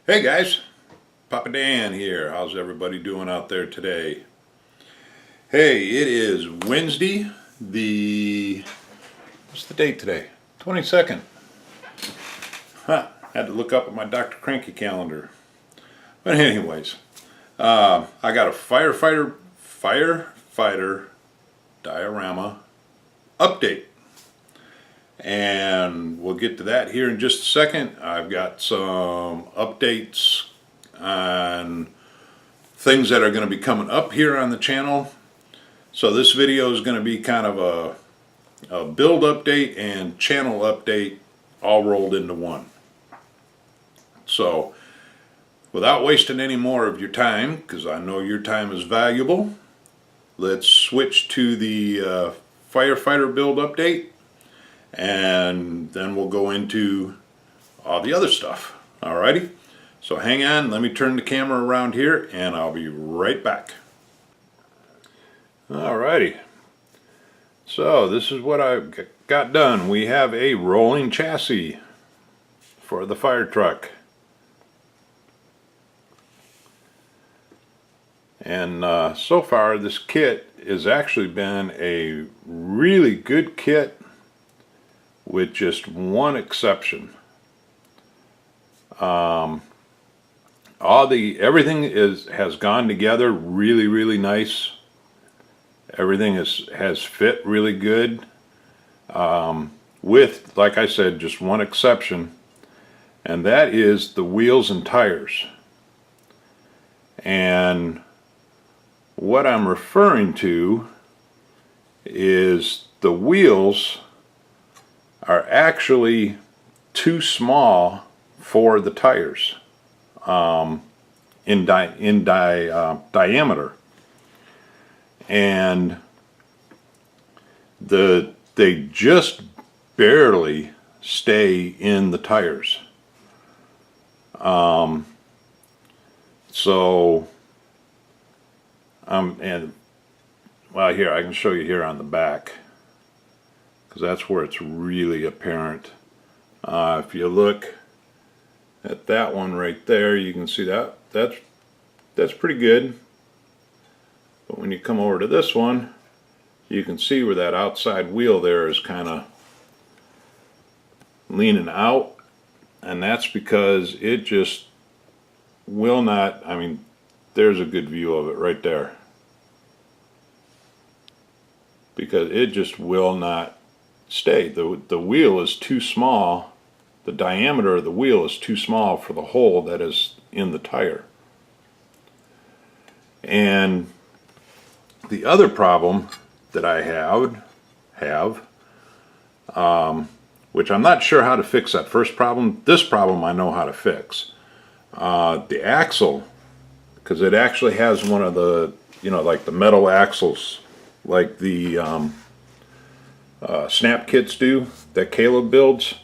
Hey guys, Papa Dan here. How's everybody doing out there today? Hey, it is Wednesday, what's the date today? 22nd. Had to look up at my Dr. Cranky calendar. But anyways, I got a firefighter diorama update. And we'll get to that here in just a second. I've got some updates on things that are going to be coming up here on the channel. So this video is going to be kind of a build update and channel update all rolled into one. So without wasting any more of your time, because I know your time is valuable, let's switch to the firefighter build update. And then we'll go into all the other stuff. Alrighty, so hang on, let me turn the camera around here and I'll be right back. Alrighty, so this is what I got done. We have a rolling chassis for the fire truck. And so far this kit has actually been a really good kit, with just one exception. Everything has gone together really nice. Everything has fit really good, with, like I said, just one exception, and that is the wheels and tires. And what I'm referring to is the wheels are actually too small for the tires in diameter, and they just barely stay in the tires. And well, here I can show you here on the back, because that's where it's really apparent. If you look at that one right there, you can see that's pretty good. But when you come over to this one, you can see where that outside wheel there is kind of leaning out, and that's because it just will not, I mean, there's a good view of it right there, because it just will not stay. The wheel is too small. The diameter of the wheel is too small for the hole that is in the tire. And the other problem that I have, which I'm not sure how to fix that first problem. This problem I know how to fix. The axle, because it actually has one of the, like the metal axles, like the snap kits do that Caleb builds,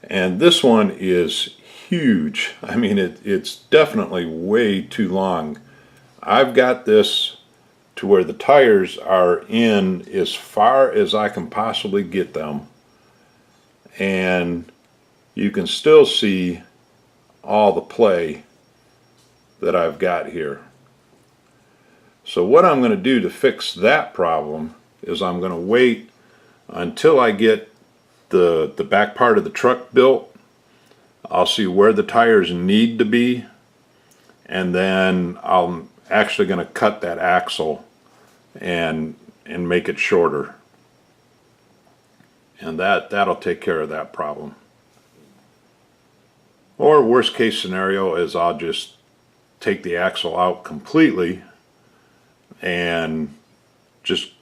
and this one is huge. I mean, it's definitely way too long. I've got this to where the tires are in as far as I can possibly get them, and you can still see all the play that I've got here. So what I'm going to do to fix that problem is I'm going to wait until I get the back part of the truck built. I'll see where the tires need to be, and then I'm actually going to cut that axle and make it shorter, and that'll take care of that problem. Or worst case scenario is I'll just take the axle out completely and just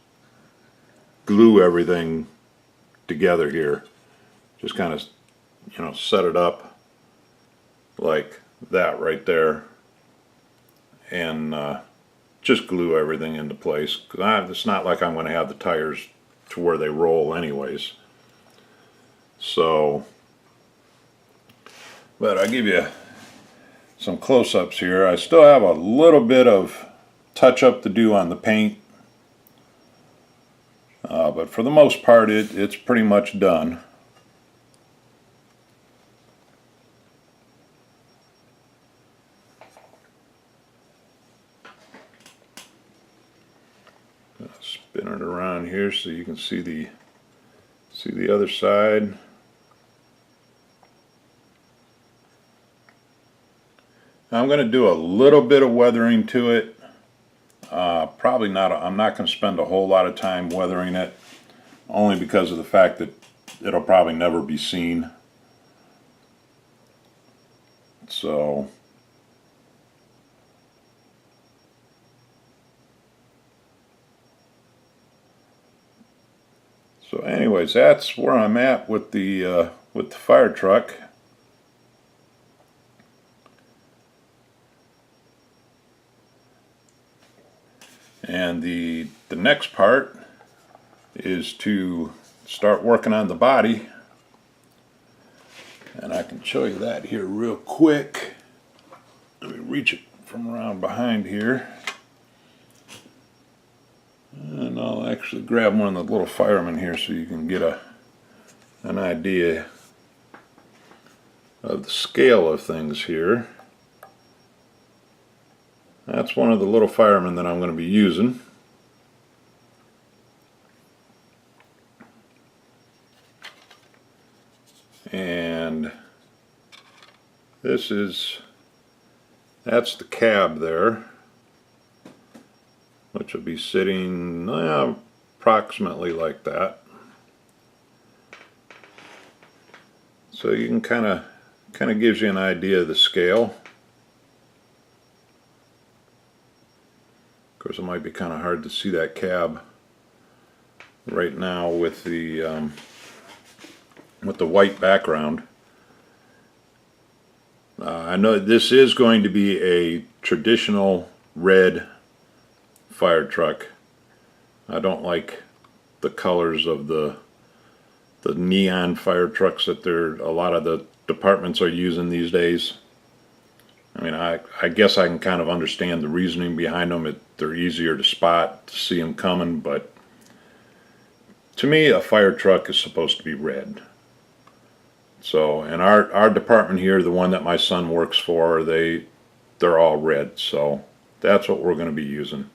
glue everything together here. Just kind of, set it up like that right there, and just glue everything into place. Because it's not like I'm going to have the tires to where they roll anyways. So, but I'll give you some close-ups here. I still have a little bit of touch-up to do on the paint, but for the most part it's pretty much done. Spin it around here so you can see the other side. I'm going to do a little bit of weathering to it. Probably not. I'm not going to spend a whole lot of time weathering it, only because of the fact that it'll probably never be seen. So anyways, that's where I'm at with the fire truck. And the next part is to start working on the body, and I can show you that here real quick. Let me reach it from around behind here, and I'll actually grab one of the little firemen here so you can get an idea of the scale of things here. That's one of the little firemen that I'm going to be using. And that's the cab there, which will be sitting approximately like that. So you can kind of gives you an idea of the scale. Of course, it might be kind of hard to see that cab right now with the white background. I know this is going to be a traditional red fire truck. I don't like the colors of the neon fire trucks that a lot of the departments are using these days. I mean, I guess I can kind of understand the reasoning behind them. They're easier to spot, to see them coming, but to me, a fire truck is supposed to be red. So, and our department here, the one that my son works for, they're all red. So that's what we're going to be using.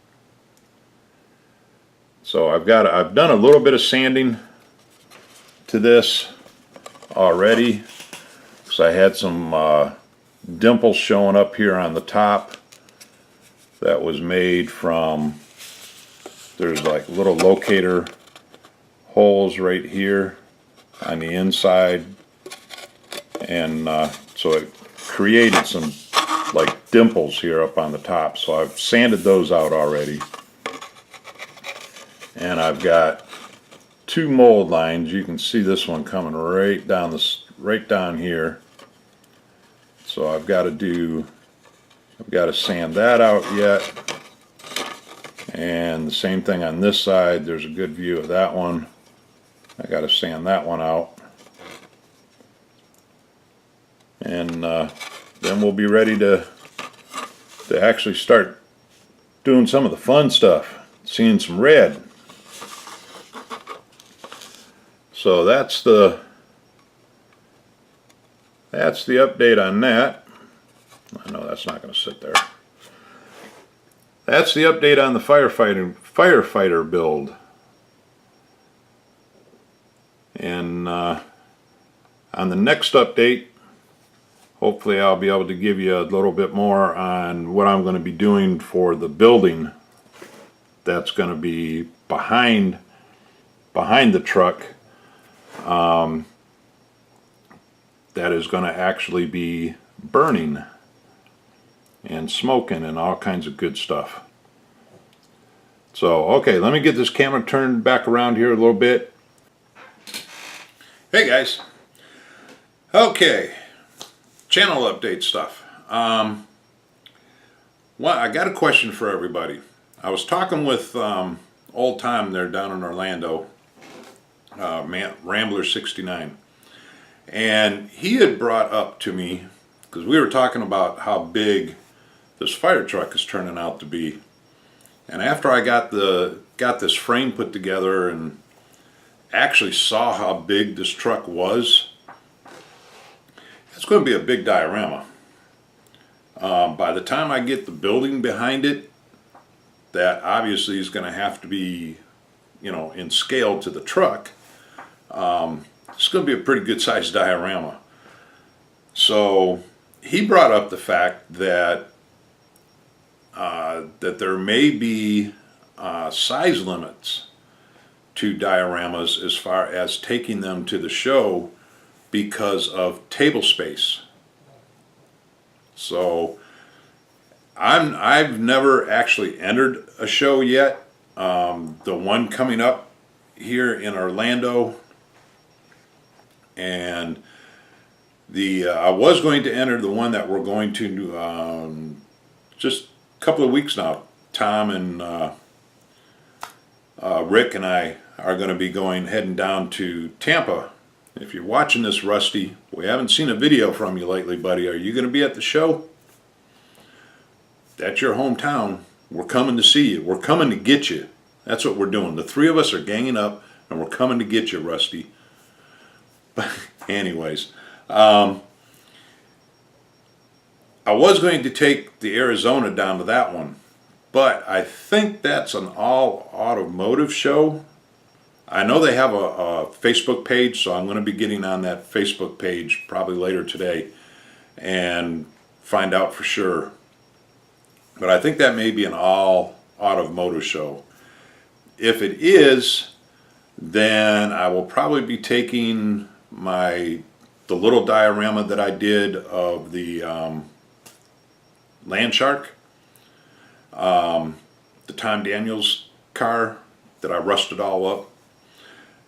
So I've done a little bit of sanding to this already, because I had some dimples showing up here on the top. That was made from, there's like little locator holes right here on the inside, and so it created some like dimples here up on the top. So I've sanded those out already, and I've got two mold lines. You can see this one coming right down here. So I've got to sand that out yet. And the same thing on this side. There's a good view of that one. I got to sand that one out. And then we'll be ready to actually start doing some of the fun stuff, seeing some red. So that's the update on that. I know that's not going to sit there. That's the update on the firefighter build. And on the next update, hopefully I'll be able to give you a little bit more on what I'm going to be doing for the building that's going to be behind the truck. That is going to actually be burning and smoking and all kinds of good stuff. So, okay, let me get this camera turned back around here a little bit. Hey guys. Okay, channel update stuff. Well, I got a question for everybody. I was talking with old Tom there down in Orlando, Rambler 69. And he had brought up to me, because we were talking about how big this fire truck is turning out to be. And after I got this frame put together and actually saw how big this truck was, it's going to be a big diorama. By the time I get the building behind it, that obviously is going to have to be in scale to the truck, it's going to be a pretty good sized diorama. So he brought up the fact that that there may be size limits to dioramas as far as taking them to the show because of table space. So I've never actually entered a show yet. The one coming up here in Orlando, and I was going to enter the one that we're going to just a couple of weeks now. Tom and Rick and I are going to be heading down to Tampa. If you're watching this, Rusty, we haven't seen a video from you lately, buddy. Are you going to be at the show? That's your hometown. We're coming to see you. We're coming to get you. That's what we're doing. The three of us are ganging up, and we're coming to get you, Rusty. But anyways, I was going to take the Arizona down to that one, but I think that's an all automotive show. I know they have a Facebook page, so I'm going to be getting on that Facebook page probably later today and find out for sure. But I think that may be an all automotive show. If it is, then I will probably be taking the little diorama that I did of the Land Shark, the Tom Daniels car that I rusted all up.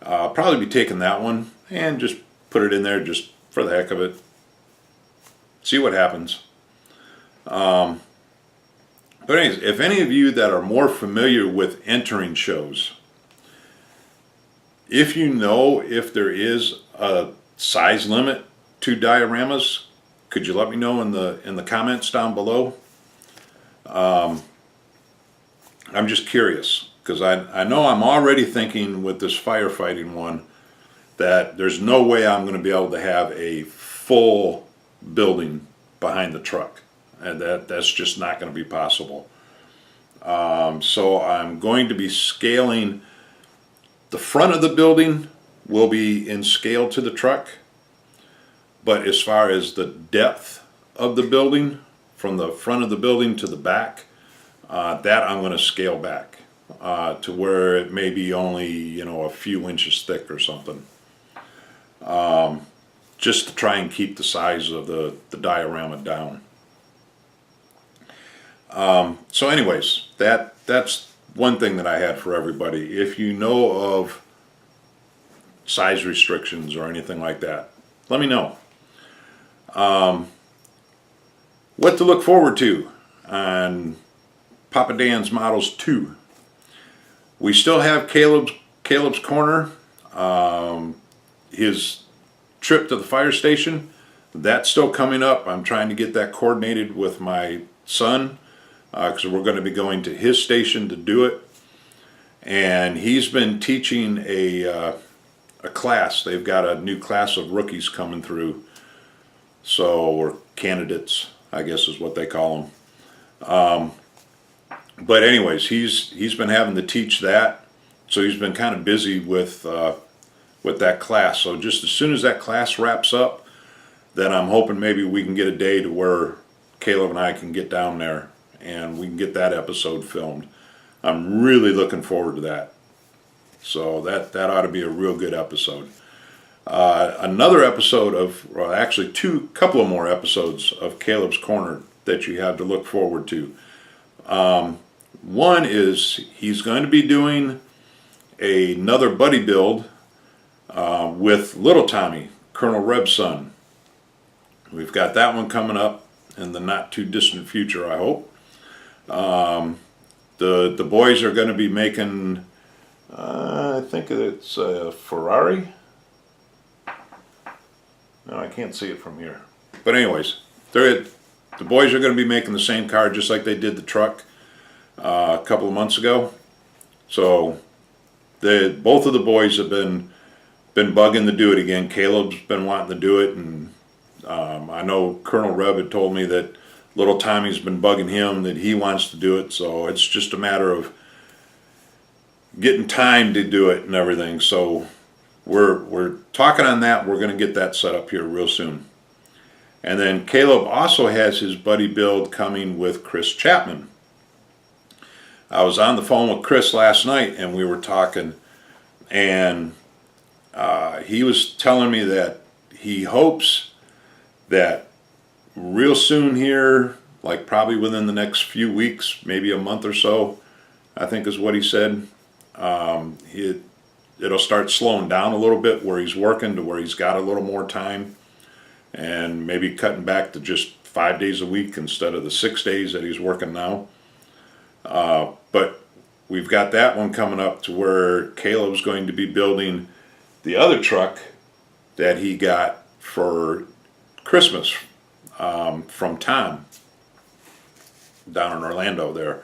I'll probably be taking that one and just put it in there just for the heck of it. See what happens. But anyways, if any of you that are more familiar with entering shows, if you know if there is a size limit to dioramas, could you let me know in the comments down below? I'm just curious, because I know I'm already thinking with this firefighting one that there's no way I'm going to be able to have a full building behind the truck, and that's just not going to be possible. So I'm going to be scaling. The front of the building will be in scale to the truck, but as far as the depth of the building, from the front of the building to the back, that I'm going to scale back to where it may be only a few inches thick or something, just to try and keep the size of the diorama down. So anyways, that's one thing that I had for everybody. If you know of size restrictions or anything like that, let me know. What to look forward to on Papadansmodels2. We still have Caleb's Corner, his trip to the fire station. That's still coming up. I'm trying to get that coordinated with my son, because we're going to be going to his station to do it. And he's been teaching a class. They've got a new class of rookies coming through, or candidates, I guess is what they call them. But anyways, he's been having to teach that, so he's been kind of busy with that class. So just as soon as that class wraps up, then I'm hoping maybe we can get a day to where Caleb and I can get down there and we can get that episode filmed. I'm really looking forward to that. So that ought to be a real good episode. Another episode actually couple of more episodes of Caleb's Corner that you have to look forward to. One is he's going to be doing another buddy build with little Tommy, Colonel Reb's son. We've got that one coming up in the not too distant future, I hope. The boys are going to be making, I think it's a Ferrari. No, I can't see it from here. But anyways, the boys are going to be making the same car just like they did the truck a couple of months ago. So both of the boys have been bugging to do it again. Caleb's been wanting to do it, and I know Colonel Reb had told me that little Tommy's been bugging him that he wants to do it. So it's just a matter of getting time to do it and everything. So we're talking on that. We're going to get that set up here real soon. And then Caleb also has his buddy build coming with Chris Chapman. I was on the phone with Chris last night and we were talking, and he was telling me that he hopes that real soon here, like probably within the next few weeks, maybe a month or so, I think is what he said, it'll start slowing down a little bit where he's working, to where he's got a little more time, and maybe cutting back to just 5 days a week instead of the 6 days that he's working now. But we've got that one coming up to where Caleb's going to be building the other truck that he got for Christmas from Tom down in Orlando there.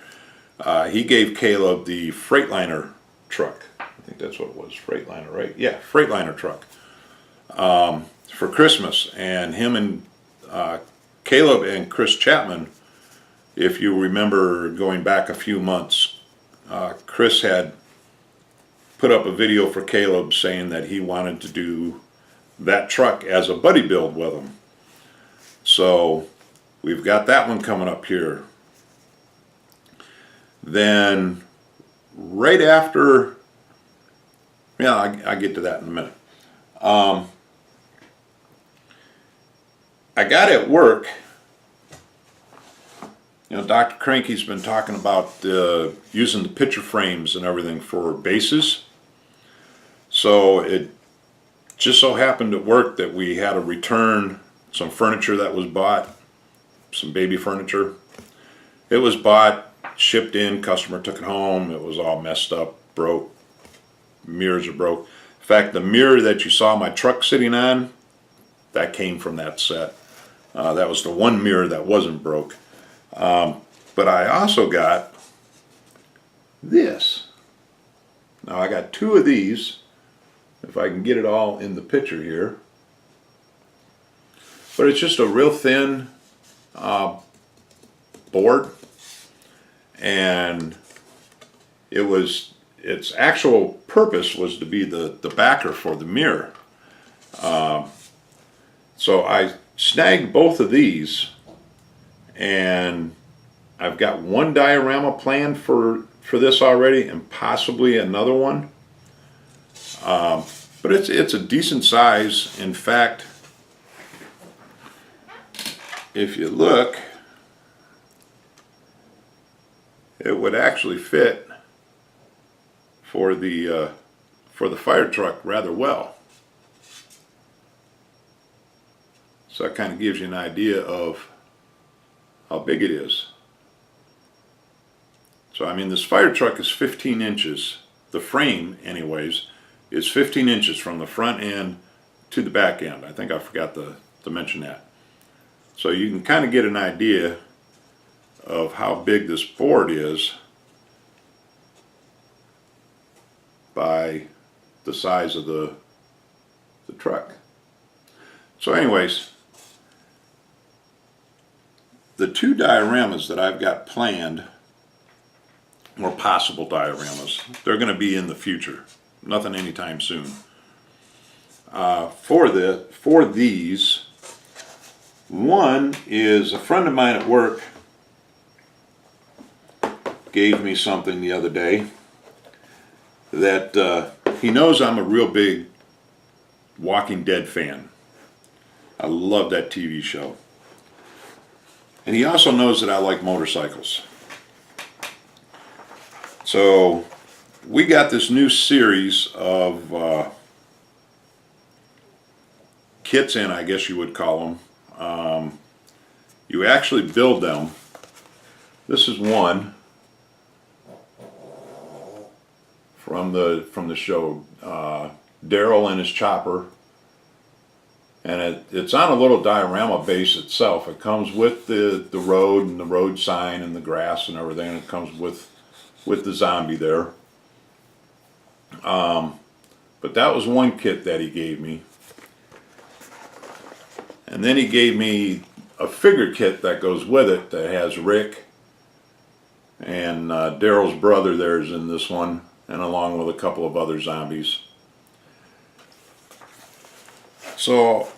He gave Caleb the Freightliner truck. I think that's what it was, Freightliner, right? Yeah, Freightliner truck for Christmas. And him and Caleb and Chris Chapman, if you remember going back a few months, Chris had put up a video for Caleb saying that he wanted to do that truck as a buddy build with him. So we've got that one coming up here. Then right after, I'll get to that in a minute. I got at work, Dr. Cranky's been talking about using the picture frames and everything for bases. So it just so happened at work that we had to return some furniture that was bought, some baby furniture. It was bought, shipped in, customer took it home, it was all messed up, broke, mirrors are broke. In fact, the mirror that you saw my truck sitting on, that came from that set. That was the one mirror that wasn't broke. But I also got this. Now I got two of these, if I can get it all in the picture here. But it's just a real thin board, and its actual purpose was to be the backer for the mirror. So I snagged both of these, and I've got one diorama planned for this already, and possibly another one. But it's a decent size. In fact, if you look, it would actually fit for the fire truck rather well. So that kind of gives you an idea of how big it is. So I mean, this fire truck is 15 inches. The frame, anyways, is 15 inches from the front end to the back end. I think I forgot to mention that. So you can kind of get an idea of how big this board is by the size of the truck. So anyways, the two dioramas that I've got planned, or possible dioramas, they're going to be in the future. Nothing anytime soon. For these, one is a friend of mine at work gave me something the other day that he knows I'm a real big Walking Dead fan. I love that TV show. And he also knows that I like motorcycles. So we got this new series of kits in, I guess you would call them. You actually build them. This is one from the show, Daryl and his chopper. And it's on a little diorama base itself. It comes with the road and the road sign and the grass and everything. And it comes with the zombie there. But that was one kit that he gave me. And then he gave me a figure kit that goes with it that has Rick and Daryl's brother there's in this one. and along with a couple of other zombies. So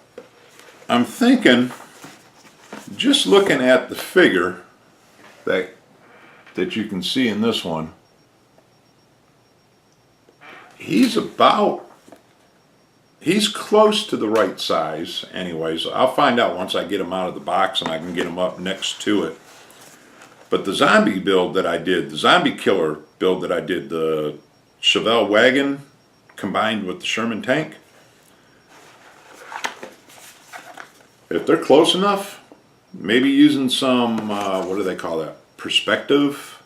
I'm thinking, just looking at the figure that you can see in this one, he's close to the right size anyways. I'll find out once I get him out of the box and I can get him up next to it. But the zombie build that I did, the zombie killer build that I did, the Chevelle wagon combined with the Sherman tank, if they're close enough, maybe using some, what do they call that, perspective,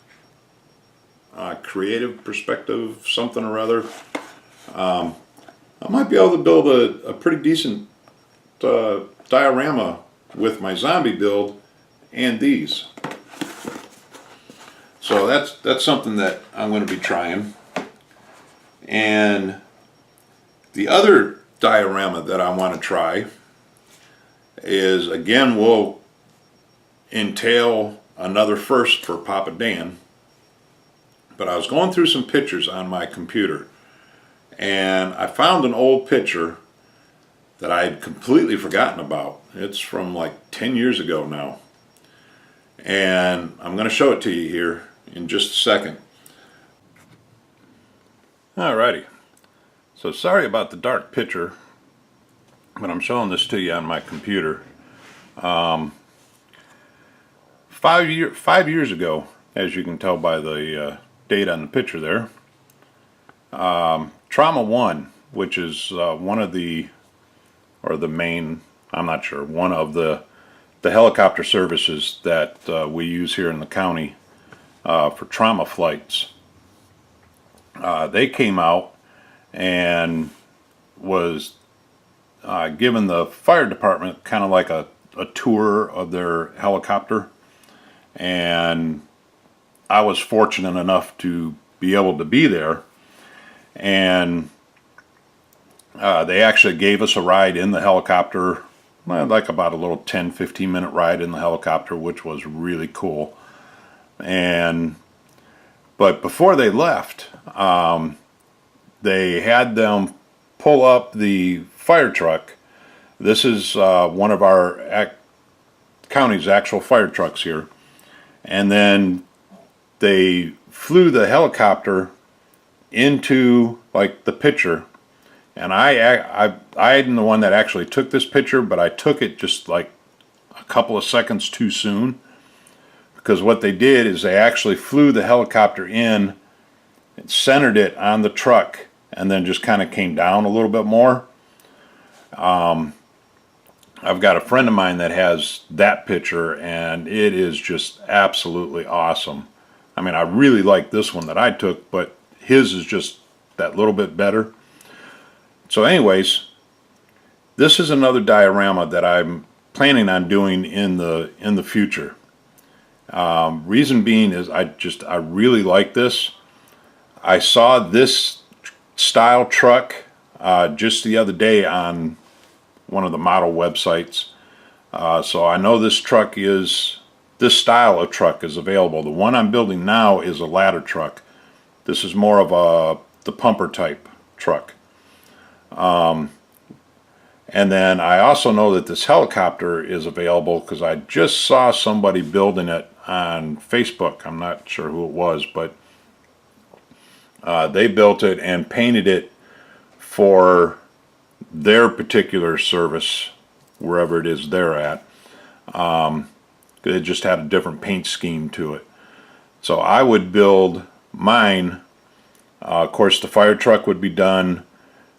creative perspective, something or other, I might be able to build a pretty decent diorama with my zombie build and these. So that's something that I'm going to be trying. And the other diorama that I want to try is, again, will entail another first for Papa Dan. But I was going through some pictures on my computer, and I found an old picture that I had completely forgotten about. It's from like 10 years ago now. And I'm going to show it to you here in just a second. Alrighty. So sorry about the dark picture, but I'm showing this to you on my computer. 5 years ago, as you can tell by the date on the picture there, Trauma 1, which is one of the, or the main, I'm not sure, one of the helicopter services that we use here in the county for trauma flights. They came out and was given the fire department kind of like a tour of their helicopter, and I was fortunate enough to be able to be there, and they actually gave us a ride in the helicopter, like about a little 10-15 minute ride in the helicopter, which was really cool. But before they left, they had them pull up the fire truck. This is one of our county's actual fire trucks here. And then they flew the helicopter into like the picture. And I'm the one that actually took this picture, but I took it just like a couple of seconds too soon. Because what they did is they actually flew the helicopter in and centered it on the truck, and then just kind of came down a little bit more. I've got a friend of mine that has that picture, and it is just absolutely awesome. I mean, I really like this one that I took, but his is just that little bit better. So anyways, this is another diorama that I'm planning on doing in the future. Reason being is I really like this. I saw this style truck just the other day on one of the model websites. So I know this style of truck is available. The one I'm building now is a ladder truck. This is more of the pumper type truck. And then I also know that this helicopter is available because I just saw somebody building it on Facebook. I'm not sure who it was, but they built it and painted it for their particular service, wherever it is they're at. It just had a different paint scheme to it. So I would build mine. Of course, the fire truck would be done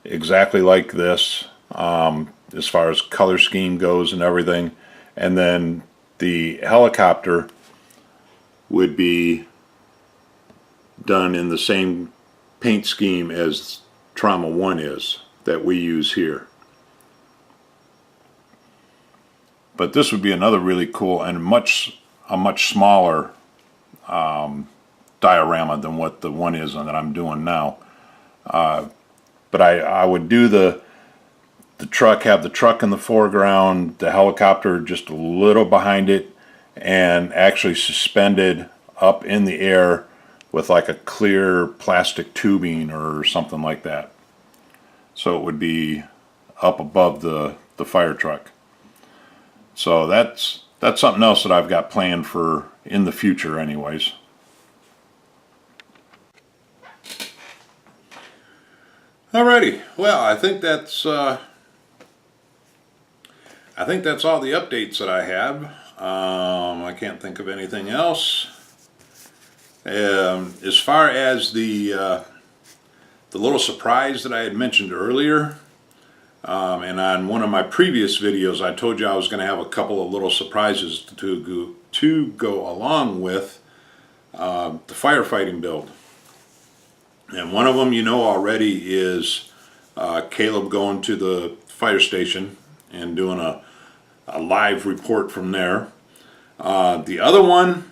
exactly like this, as far as color scheme goes and everything. And then the helicopter would be done in the same paint scheme as Trauma 1 is, that we use here. But this would be another really cool and a much smaller diorama than what the one is that I'm doing now. But I would do the truck, have the truck in the foreground, the helicopter just a little behind it, and actually suspended up in the air with like a clear plastic tubing or something like that. So it would be up above the fire truck. So that's something else that I've got planned for in the future anyways. Alrighty, well, I think that's all the updates that I have. I can't think of anything else. As far as the little surprise that I had mentioned earlier, and on one of my previous videos I told you I was going to have a couple of little surprises to go along with the firefighting build. And one of them, you know already, is Caleb going to the fire station and doing a live report from there. The other one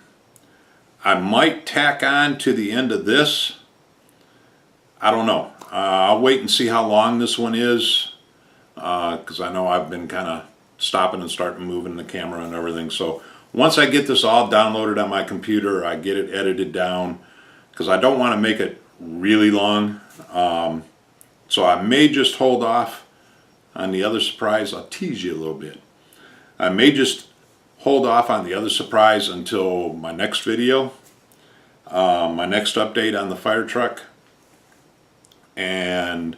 I might tack on to the end of this. I don't know. I'll wait and see how long this one is, because I know I've been kind of stopping and starting moving the camera and everything. So once I get this all downloaded on my computer, I get it edited down, because I don't want to make it really long. So I may just hold off on the other surprise. I'll tease you a little bit. I may just hold off on the other surprise until my next video, my next update on the fire truck, and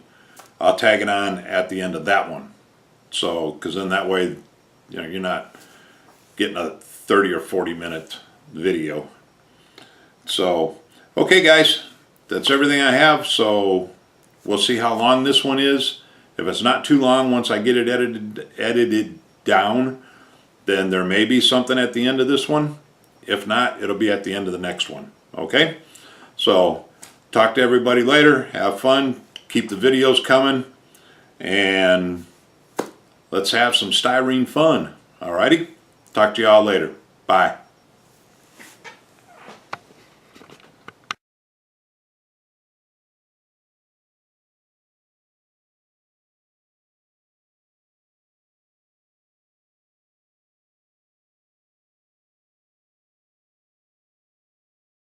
I'll tag it on at the end of that one. So, because then that way, you know, you're not getting a 30 or 40 minute video. So, okay guys, that's everything I have. So we'll see how long this one is. If it's not too long, once I get it edited down, then there may be something at the end of this one. If not, it'll be at the end of the next one. Okay? So, talk to everybody later. Have fun. Keep the videos coming. And let's have some styrene fun. Alrighty? Talk to y'all later. Bye.